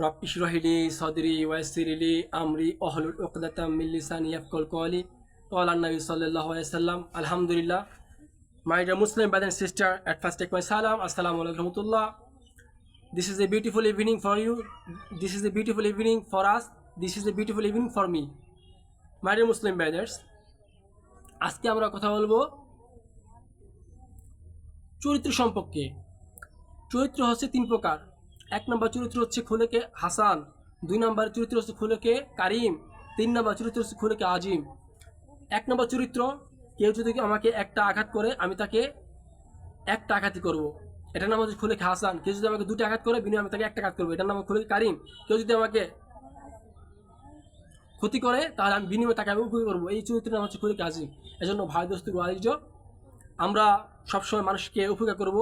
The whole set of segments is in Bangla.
رب اشرح لي صدري ويسر لي أمري واحلل عقدة من لساني يفقهوا قولي قال النبي صلى الله عليه وسلم الحمد لله. My dear Muslim brothers and sisters, at first take my salam. Assalamu alaikum warahmatullah. This is a beautiful evening for you. This is a beautiful evening for us. This is a beautiful evening for me. My dear Muslim brothers, আজকে আমরা কথা বলবো চরিত্র সম্পর্কে। চরিত্র হচ্ছে তিন প্রকার। এক নম্বর চরিত্র হচ্ছে খুলুকে হাসান, দুই নম্বর চরিত্র হচ্ছে খুলুকে কারিম, তিন নম্বর চরিত্র হচ্ছে খুলুকে আজিম। এক নম্বর চরিত্র, কেউ যদি আমাকে একটা আঘাত করে আমি তাকে একটা আঘাতই করব, এটার নাম হচ্ছে খুলুকে হাসান। কেউ যদি আমাকে দুটো আঘাত করে বিনিময়ে আমি তাকে একটা আঘাত করবো, এটার নাম খুলুকে কারিম। কেউ যদি আমাকে ক্ষতি করে তাহলে আমি বিনিময়ে তাকে আমি উপকার করবো, এই চরিত্রের নাম হচ্ছে খুলুকে আজিম। এজন্য ভাই দোস্ত ওয়ালিজ, আমরা সবসময় মানুষকে উপকার করব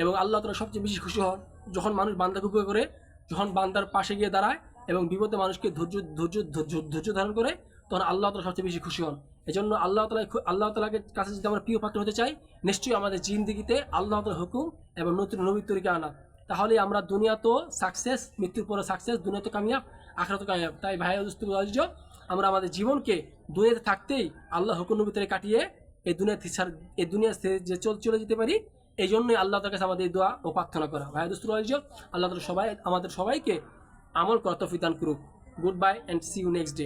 এবং আল্লাহ তাআলা সবচেয়ে বেশি খুশি হন যখন মানুষ বান্দাকে উপকার করে, যখন বান্দার পাশে গিয়ে দাঁড়ায় এবং বিপদে মানুষকে ধৈর্য ধারণ করে, তখন আল্লাহ তাআলা সবচেয়ে বেশি খুশি হন। এজন্য আল্লাহ তাআলাকে কাছে যদি আমরা প্রিয় পাত্র হতে চাই, নিশ্চয়ই আমাদের জিন্দেগিতে আল্লাহ তাআলার হুকুম এবং নতুন নবীর তরিকা আনা, তাহলে আমরা দুনিয়া তো সাকসেস, মৃত্যুর পরে সাকসেস, দুনিয়া তো কামিয়াব, আখিরাত তো কামিয়াব। তাই ভাই দোস্ত আমরা আমাদের জীবনকে দুনিয়াতে থাকতেই আল্লাহ হুকুম নবীর তরিকা কাটিয়ে এই দুনিয়া যে চলে যেতে পারি, এই জন্যই আল্লাহ তাআলার কাছে আমাদের দোয়া ও প্রার্থনা করা। ভাই দোস্ত আল্লাহ তাআলা আমাদের সবাইকে আমল করার তৌফিক দান করুক। Good bye and see you next day.